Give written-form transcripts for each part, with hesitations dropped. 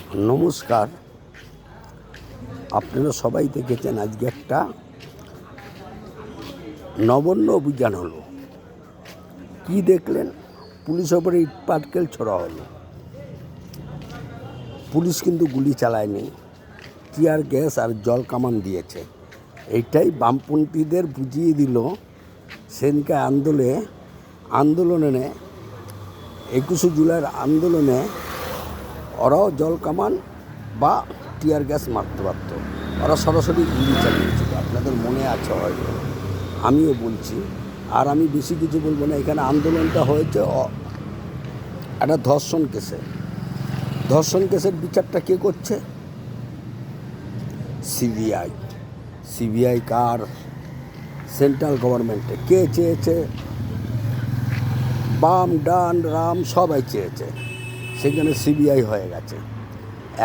নমস্কার। আপনারা সবাই দেখেছেন আজকে একটা নবান্ন অভিযান হলো। কি দেখলেন? পুলিশ ওপরে ইট পাটকেল ছোড়া হলো। পুলিশ কিন্তু গুলি চালায়নি, টিয়ার গ্যাস আর জল কামান দিয়েছে। এইটাই বামপন্থীদের বুঝিয়ে দিল সেদিনকে আন্দোলনে 21শে জুলাইয়ের আন্দোলনে ওরাও জল কামান বা টিয়ার গ্যাস মারতে পারত, ওরা সরাসরি গুলি চালিয়েছিল। আপনাদের মনে আছে হয়তো, আমিও বলছি। আর আমি বেশি কিছু বলবো না। এখানে আন্দোলনটা হয়েছে একটা ধর্ষণ কেসের বিচারটা কে করছে? সিবিআই কার? সেন্ট্রাল গভর্নমেন্টে। কে চেয়েছে? বাম ডান রাম সবাই চেয়েছে, সেখানে সিবিআই হয়ে গেছে।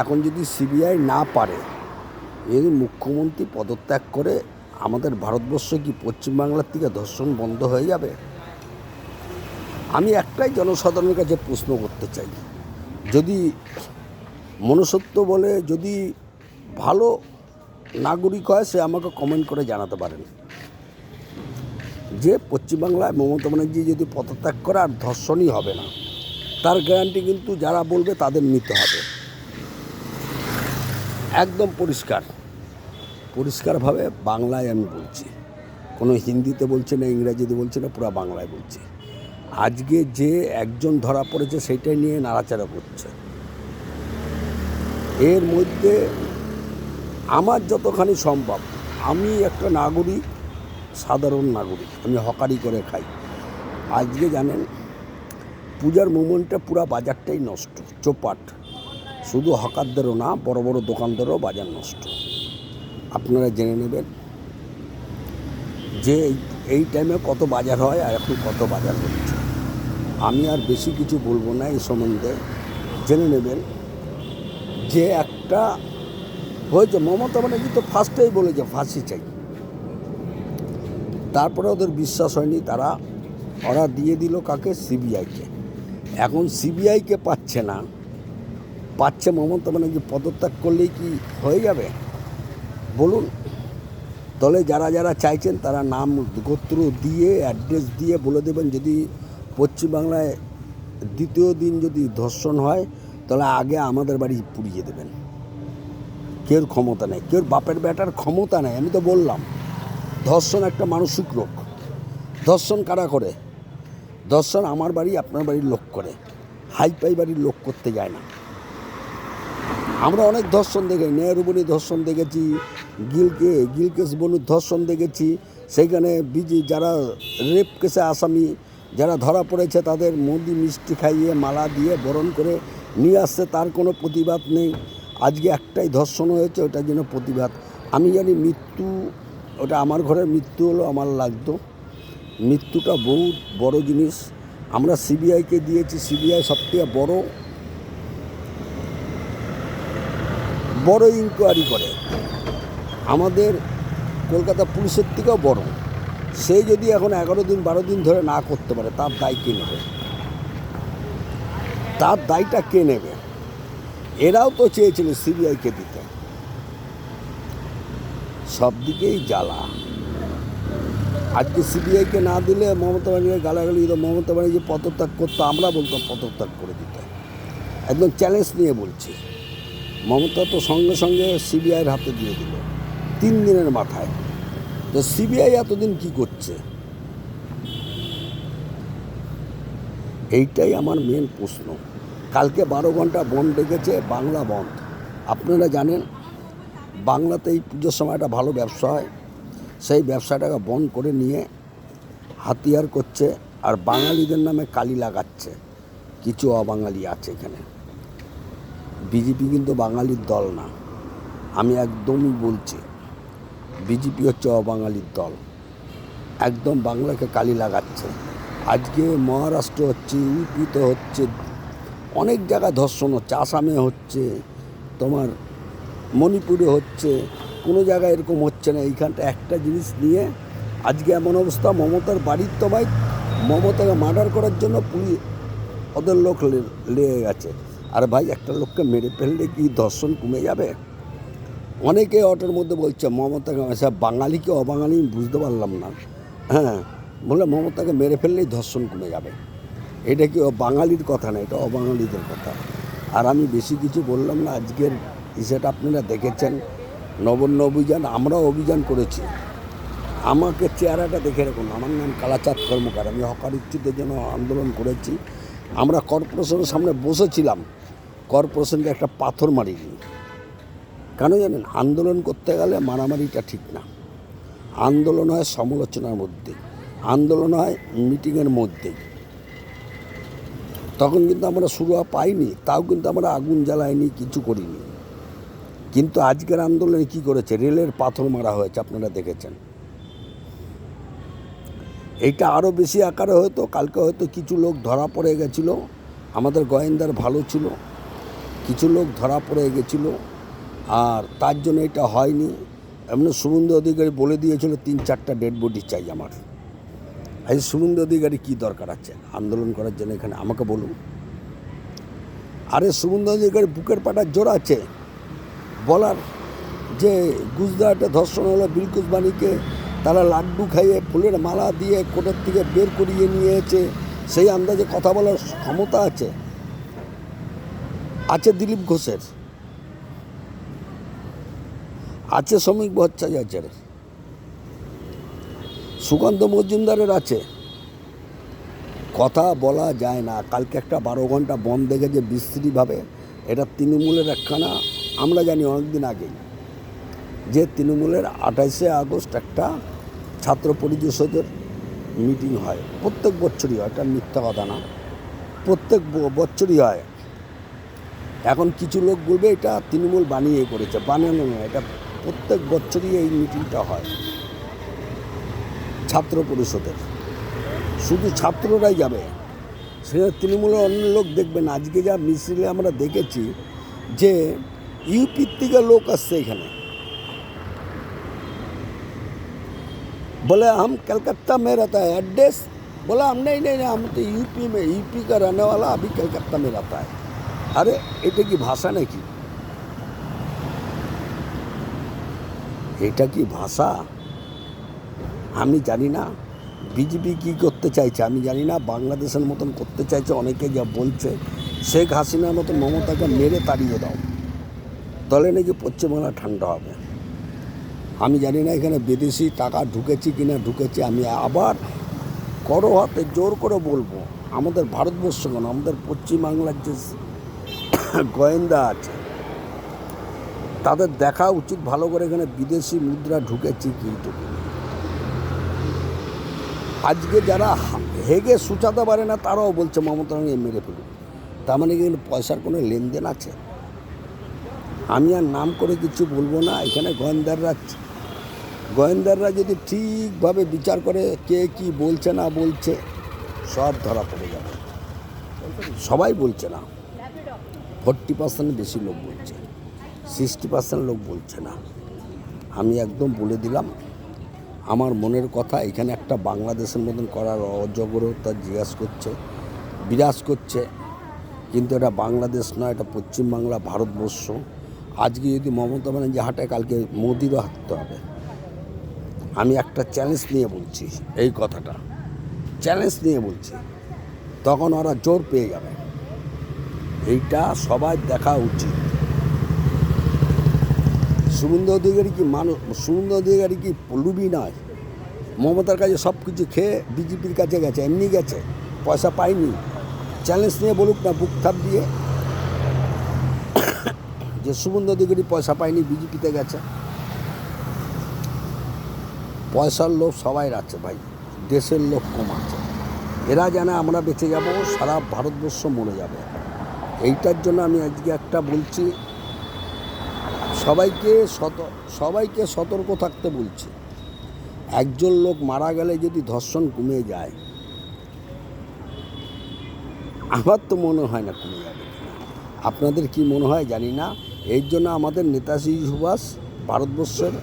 এখন যদি সিবিআই না পারে, যদি মুখ্যমন্ত্রী পদত্যাগ করে, আমাদের ভারতবর্ষ কি পশ্চিমবাংলার থেকে ধর্ষণ বন্ধ হয়ে যাবে? আমি একটাই জনসাধারণের কাছে প্রশ্ন করতে চাই, যদি মনুষ্যত্ব বলে, যদি ভালো নাগরিক হয়, সে আমাকে কমেন্ট করে জানাতে পারেন যে পশ্চিমবাংলায় মমতা ব্যানার্জি যদি পদত্যাগ করে আর ধর্ষণই হবে না, তার গ্যারান্টি কিন্তু যারা বলবে তাদের নিতে হবে। একদম পরিষ্কারভাবে বাংলায় আমি বলছি, কোনো হিন্দিতে বলছি না, ইংরাজিতে বলছি না, পুরো বাংলায় বলছি। আজকে যে একজন ধরা পড়েছে সেটাই নিয়ে নাড়াচাড়া করছে। এর মধ্যে আমার যতখানি সম্ভব, আমি একটা নাগরিক, সাধারণ নাগরিক, আমি হকারি করে খাই। আজকে জানেন পূজার মোমেন্টে পুরা বাজারটাই নষ্ট, চোপাট। শুধু হকারদেরও না, বড় বড় দোকানদারও বাজার নষ্ট। আপনারা জেনে নেবেন যে এই টাইমে কত বাজার হয় আর এখন কত বাজার হচ্ছে। আমি আর বেশি কিছু বলবো না এই সম্বন্ধে। জেনে নেবেন যে একটা হয়েছে, মমতা ব্যানার্জি তো ফার্স্টেই বলেছে ফাঁসি চাই। তারপরে ওদের বিশ্বাস হয়নি, ওরা দিয়ে দিল কাকে? সিবিআইকে। এখন সিবিআইকে পাচ্ছে না, পাচ্ছে মমতা ব্যানার্জি পদত্যাগ করলেই কি হয়ে যাবে বলুন? দলে যারা যারা চাইছেন তারা নাম গোত্র দিয়ে, অ্যাড্রেস দিয়ে বলে দেবেন, যদি পশ্চিমবাংলায় দ্বিতীয় দিন যদি ধর্ষণ হয়, তাহলে আগে আমাদের বাড়ি পুড়িয়ে দেবেন। কেউর ক্ষমতা নেই, কেউর বাপের বেটার ক্ষমতা নেই। আমি তো বললাম, ধর্ষণ একটা মানসিক রোগ। ধর্ষণ কারা করে? ধর্ষণ আমার বাড়ি আপনার বাড়ির লোক করে, হাইপাই বাড়ির লোক করতে যায় না। আমরা অনেক ধর্ষণ দেখি, নেহরুবনি ধর্ষণ দেখেছি, গিলকেস বনুর ধর্ষণ দেখেছি। সেইখানে যারা রেপ কেসে আসামি যারা ধরা পড়েছে, তাদের মুদি মিষ্টি খাইয়ে মালা দিয়ে বরণ করে নিয়ে আসছে, তার কোনো প্রতিবাদ নেই। আজকে একটাই ধর্ষণ হয়েছে, ওটার জন্য প্রতিবাদ। আমি জানি মৃত্যু, ওটা আমার ঘরের মৃত্যু হলো আমার লাগতো। মৃত্যুটা বহু বড় জিনিস। আমরা সিবিআইকে দিয়েছি, সিবিআই সবথেকে বড় ইনকোয়ারি করে, আমাদের কলকাতা পুলিশের থেকেও বড়। সেই যদি এখন 11 দিন 12 দিন ধরে না করতে পারে, তার দায় কে নেবে? তার দায়টা কে নেবে? এরাও তো চেয়েছিল সিবিআইকে দিতে। সব দিকেই জ্বালা। আজকে সিবিআইকে না দিলে মমতা ব্যানার্জি গালাগালি দিত, মমতা ব্যানার্জি পদত্যাগ করতো, আমরা বলতাম পদত্যাগ করে দিতে। একদম চ্যালেঞ্জ নিয়ে বলছি। মমতা তো সঙ্গে সঙ্গে সিবিআইয়ের হাতে দিয়ে দিল 3 দিনের মাথায়। তো সিবিআই এতদিন কি করছে? এইটাই আমার মেন প্রশ্ন। কালকে 12 ঘন্টা বন্ধ ডেকেছে, বাংলা বন্ধ। আপনারা জানেন বাংলাতে এই পুজোর সময় একটা ভালো ব্যবসা হয়, সেই ব্যবসাটাকে বন্ধ করে নিয়ে হাতিয়ার করছে, আর বাঙালিদের নামে কালি লাগাচ্ছে। কিছু অবাঙালি আছে এখানে। বিজেপি কিন্তু বাঙালির দল না, আমি একদমই বলছি। বিজেপি হচ্ছে অবাঙালির দল, একদম বাংলাকে কালি লাগাচ্ছে। আজকে মহারাষ্ট্র হচ্ছে, ইউপিতে হচ্ছে, অনেক জায়গায় ধর্ষণ হচ্ছে, আসামে হচ্ছে, তোমার মণিপুরে হচ্ছে, কোনো জায়গায় এরকম হচ্ছে না। এইখানটা একটা জিনিস নিয়ে আজকে এমন অবস্থা, মমতার বাড়ির তলায় মমতাকে মার্ডার করার জন্য পুলিশ ওদের লোক লেগে গেছে। আর ভাই একটা লোককে মেরে ফেললে কি ধর্ষণ কমে যাবে? অনেকে অটোর মধ্যে বলছে মমতাকে, সব বাঙালিকে অবাঙালি বুঝতে পারলাম না। হ্যাঁ, বলে মমতাকে মেরে ফেললেই ধর্ষণ কমে যাবে। এটা কি বাঙালির কথা না, এটা অবাঙালিদের কথা। আর আমি বেশি কিছু বললাম না। আজকের সেটা আপনারা দেখেছেন, নবান্ন অভিযান, আমরাও অভিযান করেছি। আমাকে চেহারাটা দেখে রাখুন, আমার নাম কালাচাঁদ কর্মকার। আমি হকার ইচ্ছুদের জন্য আন্দোলন করেছি। আমরা কর্পোরেশনের সামনে বসেছিলাম, কর্পোরেশনকে একটা পাথর মারিনি। কেন জানেন? আন্দোলন করতে গেলে মারামারিটা ঠিক না। আন্দোলন হয় সমালোচনার মধ্যে, আন্দোলন হয় মিটিংয়ের মধ্যে। তখন কিন্তু আমরা সুরা পাইনি, তাও কিন্তু আমরা আগুন জ্বালাইনি, কিছু করিনি। কিন্তু আজকের আন্দোলনে কি করেছে? রেলের পাথর মারা হয়েছে, আপনারা দেখেছেন। এইটা আরও বেশি আকারে হয়তো কালকে হয়তো কিছু লোক ধরা পড়ে গেছিল। আমাদের গোয়েন্দার ভালো ছিল, কিছু লোক ধরা পড়ে গেছিলো, আর তার জন্য এটা হয়নি। এমনি শুভেন্দু অধিকারী বলে দিয়েছিল 3-4টা ডেড বডি চাই আমার। এই শুভেন্দু অধিকারী কী দরকার আছে আন্দোলন করার জন্য এখানে? আমাকে বলুন। আরে শুভেন্দু অধিকারী বুকের পাটার জোর আছে বলার যে গুজরাটে ধর্ষণ হলো, বিলকুস বাণীকে তারা লাড্ডু খাইয়ে ফুলের মালা দিয়ে কোর্টের থেকে বের করিয়ে নিয়েছে, সেই আন্দাজে কথা বলার ক্ষমতা আছে। আছে দিলীপ ঘোষের, আছে শ্রমিক ভট্টাচার্যের, সুকান্ত মজুমদারের আছে। কথা বলা যায় না। কালকে একটা 12 ঘন্টা বন্ধ দেখেছে বিশ্রীভাবে। এটা তৃণমূলের একখানা, আমরা জানি অনেকদিন আগেই যে তৃণমূলের 28শে আগস্ট একটা ছাত্র পরিষদের মিটিং হয়, প্রত্যেক বছরই হয়, এটা মিথ্যা কথা না, প্রত্যেক বছরই হয়। এখন কিছু লোক বলবে এটা তৃণমূল বানিয়ে করেছে, বানানো নয়, এটা প্রত্যেক বছরই এই মিটিংটা হয় ছাত্র পরিষদের। শুধু ছাত্ররাই যাবে, সেখানে তৃণমূলের অন্য লোক দেখবেন। আজকে যা মিছিলে আমরা দেখেছি যে ইউপির থেকে লোক আসছে এখানে, बोले हम कलकत्ता में रहता है, एड्रेस बोला हम नहीं नहीं नहीं, हम तो यूपी में, यूपी का रहने वाला, अभी कलकत्ता में रहता है। अरे এটা কি ভাষা নাকি? এটা কি ভাষা? আমি জানি না বিজেপি কী করতে চাইছে, আমি জানি না। বাংলাদেশের মতন করতে চাইছে অনেকে, যা বলছে শেখ হাসিনার মতন মমতাকে মেরে তাড়িয়ে দাও, দলে নাকি পশ্চিমবাংলা ঠান্ডা হবে। আমি জানি না এখানে বিদেশি টাকা ঢুকেছি কিনা ঢুকেছে। আমি আবার করো হাতে জোর করে বলবো, আমাদের ভারতবর্ষ কেন, আমাদের পশ্চিমবাংলার যে গোয়েন্দা আছে তাদের দেখা উচিত ভালো করে এখানে বিদেশি মুদ্রা ঢুকেছে কি ঢুকে। আজকে যারা হেগে সুচাতে পারে না তারাও বলছে মমতা মেরে ফেলুন। তার মানে কি পয়সার কোনো লেনদেন আছে? আমি আর নাম করে কিছু বলবো না। এখানে গোয়েন্দাররা যদি ঠিকভাবে বিচার করে কে কি বলছে না বলছে, সব ধরা পড়ে যাবে। সবাই বলছে না, 40% বেশি লোক বলছে, 60% লোক বলছে না। আমি একদম বলে দিলাম আমার মনের কথা। এখানে একটা বাংলাদেশের মতন করার অজগরতা বিরাজ করছে, কিন্তু এটা বাংলাদেশ নয়, এটা পশ্চিমবাংলা, ভারতবর্ষ। আজকে যদি মমতা ব্যানার্জি হাঁটে, কালকে মোদিরও হাঁটতে হবে। আমি একটা চ্যালেঞ্জ নিয়ে বলছি, এই কথাটা চ্যালেঞ্জ নিয়ে বলছি, তখন ওরা জোর পেয়ে যাবে। এইটা সবাই দেখা উচিত। শুভেন্দু অধিকারী কি লুবি নয়? মমতার কাছে সব কিছু খেয়ে বিজেপির কাছে গেছে, এমনি গেছে, পয়সা পায়নি। চ্যালেঞ্জ নিয়ে বলুক না বুক থাপ দিয়ে যে শুভেন্দু অধিকারী পয়সা পায়নি, বিজেপিতে গেছে। পয়সার লোক সবাই আছে ভাই, দেশের লোক কম আছে। এরা জানে আমরা বেঁচে যাব, সারা ভারতবর্ষ মরে যাবে। এইটার জন্য আমি আজকে একটা বলছি, সবাইকে সতর্ক থাকতে বলছি। একজন লোক মারা গেলে যদি ধর্ষণ কমে যায়, আমার তো মনে হয় না কমে যাবে। আপনাদের কি মনে হয় জানি না। এই জন্য আমাদের নেতাজি সুভাষ ভারতবর্ষের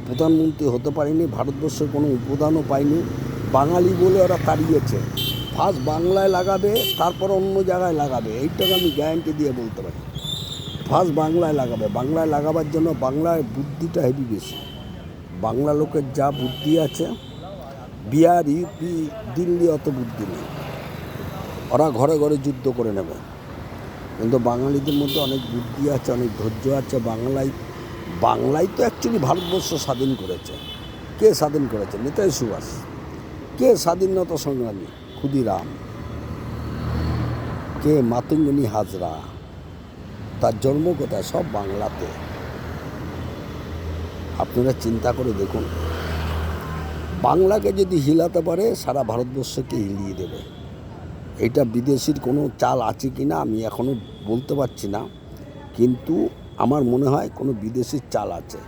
প্রধানমন্ত্রী হতে পারেনি, ভারতবর্ষের কোনো উপাদানও পায়নি। বাঙালি বলে ওরা তাড়িয়েছে। ফার্স্ট বাংলায় লাগাবে, তারপর অন্য জায়গায় লাগাবে, এইটাকে আমি গ্যারান্টি দিয়ে বলতে পারি। ফার্স্ট বাংলায় লাগাবে, বাংলায় লাগাবার জন্য বাংলায় বুদ্ধিটা হেভি বেশি। বাংলা লোকের যা বুদ্ধি আছে, বিহার, ইউপি, দিল্লি অত বুদ্ধি নেই। ওরা ঘরে ঘরে যুদ্ধ করে নেবে, কিন্তু বাঙালিদের মধ্যে অনেক বুদ্ধি আছে, অনেক ধৈর্য আছে। বাংলাই তো অ্যাকচুয়ালি ভারতবর্ষ স্বাধীন করেছে। কে স্বাধীন করেছে? নেতাজি সুভাষ। কে স্বাধীনতা সংগ্রামী? ক্ষুদিরাম। কে? মাতঙ্গিনী হাজরা। তার জন্ম কোথায়? সব বাংলাতে। আপনারা চিন্তা করে দেখুন, বাংলাকে যদি হিলাতে পারে সারা ভারতবর্ষকে হিলিয়ে দেবে। এটা বিদেশির কোনো চাল আছে কি না আমি এখনও বলতে পারছি না, কিন্তু আমার মনে হয় কোনো বিদেশির চাল আছে।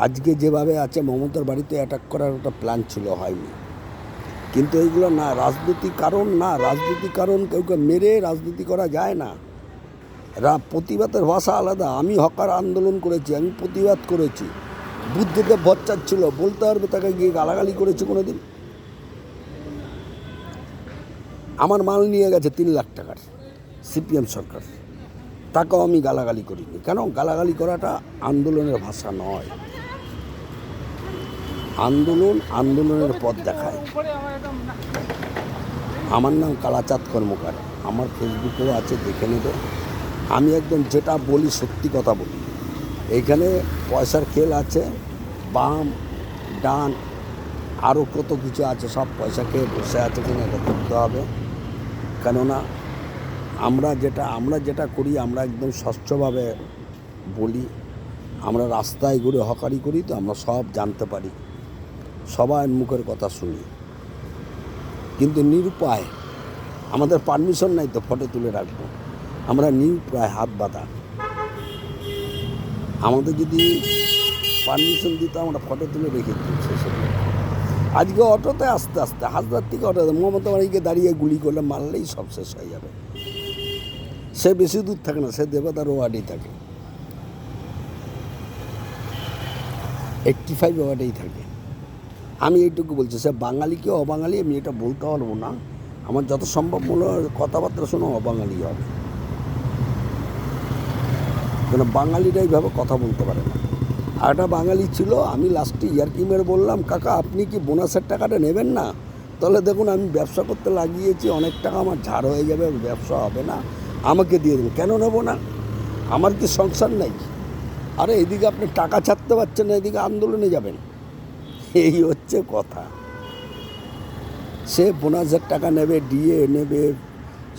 আজকে যেভাবে আছে, মমতার বাড়িতে অ্যাটাক করার একটা প্ল্যান ছিল, হয়নি। কিন্তু এইগুলো না রাজনৈতিক কারণ, না রাজনৈতিক কারণ কাউকে মেরে রাজনীতি করা যায় না। প্রতিবাদের ভাষা আলাদা। আমি হকার আন্দোলন করেছি, আমি প্রতিবাদ করেছি। বুদ্ধদেব ভট্টাচার্য ছিল, বলতে পারবে তাকে গিয়ে গালাগালি করেছি কোনো দিন? আমার মাল নিয়ে গেছে 3 লাখ টাকার সিপিএম সরকার, তাকেও আমি গালাগালি করিনি। কেন? গালাগালি করাটা আন্দোলনের ভাষা নয়। আন্দোলনের পথ দেখায়। আমার নাম কালাচাঁদ কর্মকার, আমার ফেসবুকেও আছে, দেখে নেবে। আমি একদম যেটা বলি সত্যি কথা বলি। এইখানে পয়সার খেল আছে, বাম ডান আরও কত কিছু আছে, সব পয়সা খেয়ে বসে আছে কিনা এটা করতে হবে। কেননা আমরা যেটা করি, আমরা একদম স্বচ্ছভাবে বলি। আমরা রাস্তায় ঘুরে হকারি করি, তো আমরা সব জানতে পারি, সবার মুখের কথা শুনি, কিন্তু নিরুপায়। আমাদের পারমিশন নাই তো ফটো তুলে রাখবো, আমরা নিরুপায়, হাত বাঁধা। আমাদের যদি পারমিশন দিত আমরা ফটো তুলে রেখে দিচ্ছি। আজকে অটোতে আস্তে আস্তে হাসদার থেকে অটোতে মমতা বাড়িকে দাঁড়িয়ে গুলি করলে মারলেই সব শেষ হয়ে যাবে। সে বেশি দূর থাকে না, সে দেবতার ওয়ার্ডেই থাকে, 85 ওয়ার্ডেই থাকে। আমি এইটুকু বলছি, সে বাঙালি কি অবাঙালি আমি এটা বলতে পারবো না। আমার যত সম্ভব মনে হয় কথাবার্তা শুনে অবাঙালি হবে, কেন বাঙালিরা এইভাবে কথা বলতে পারে না। আর একটা বাঙালি ছিল, আমি লাস্টে ইয়ার্কি মেরে বললাম, কাকা আপনি কি বোনাসের টাকাটা নেবেন না? তাহলে দেখুন আমি ব্যবসা করতে লাগিয়েছি, অনেক টাকা আমার ঝাড় হয়ে যাবে, ব্যবসা হবে না, আমাকে দিয়ে দেবেন। কেন নেবো না? আমার কি সংসার নাই? আরে এদিকে আপনি টাকা ছাড়তে পারছেন না, এদিকে আন্দোলনে যাবেন। এই হচ্ছে কথা। সে বোনাসের টাকা নেবে, ডিএ নেবে,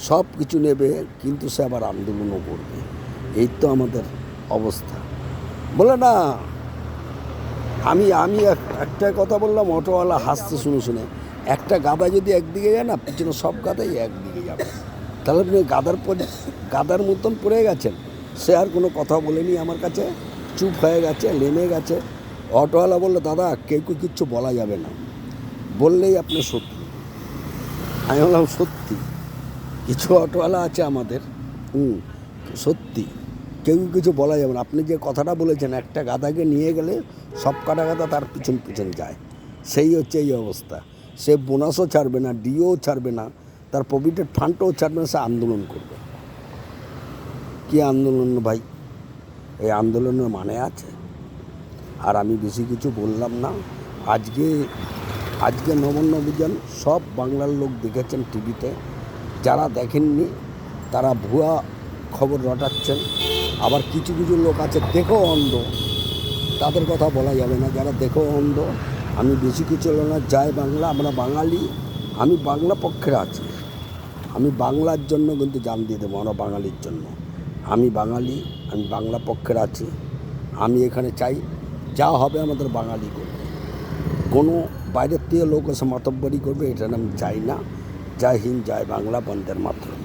সব কিছু নেবে, কিন্তু সে আবার আন্দোলনও করবে। এই তো আমাদের অবস্থা। বলে না, আমি একটা কথা বললাম, অটোওয়ালা হাসতে শুনে একটা গাদা যদি একদিকে যায় না, পিছনে সব গাদাই একদিকে যাবে। তাহলে আপনি গাদার মতন পড়ে গেছেন। সে আর কোনো কথা বলেনি আমার কাছে, চুপ হয়ে গেছে, নেমে গেছে। অটোওয়ালা বললো, দাদা কেউ কিচ্ছু বলা যাবে না, বললেই আপনি শত্রু। আমি বললাম সত্যি, কিছু অটোওয়ালা আছে আমাদের, সত্যি কেউ কিছু বলা যাবে না। আপনি যে কথাটা বলেছেন, একটা গাদাকে নিয়ে গেলে সব কাটা গাদা তার পিছন যায়। সেই হচ্ছে এই অবস্থা। সে বোনাসও ছাড়বে না, ডিও ছাড়বে না, তার প্রভিডেন্ট ফান্ডও ছাড়বে না, সে আন্দোলন করবে। কী আন্দোলন ভাই? এই আন্দোলনের মানে আছে? আর আমি বেশি কিছু বললাম না। আজকে নবান্ন অভিযান সব বাংলার লোক দেখেছেন টিভিতে। যারা দেখেননি তারা ভুয়া খবর রটাচ্ছেন। আবার কিছু লোক আছে দেখেও অন্ধ, তাদের কথা বলা যাবে না। যারা দেখেও অন্ধ, আমি বেশি কিছু না। জয় বাংলা, আমরা বাঙালি। আমি বাংলা পক্ষের আছি, আমি বাংলার জন্য কিন্তু জান দিয়ে দেবো, আমরা বাঙালির জন্য। আমি বাঙালি, আমি বাংলা পক্ষের আছি। আমি এখানে চাই যা হবে আমাদের বাঙালি করবে, কোনো বাইরের থেকে লোক এসে মাতব্বরি করবে এটা আমি চাই না। জয় হিন্দ, জয় বাংলা, বন্দের মাতরম।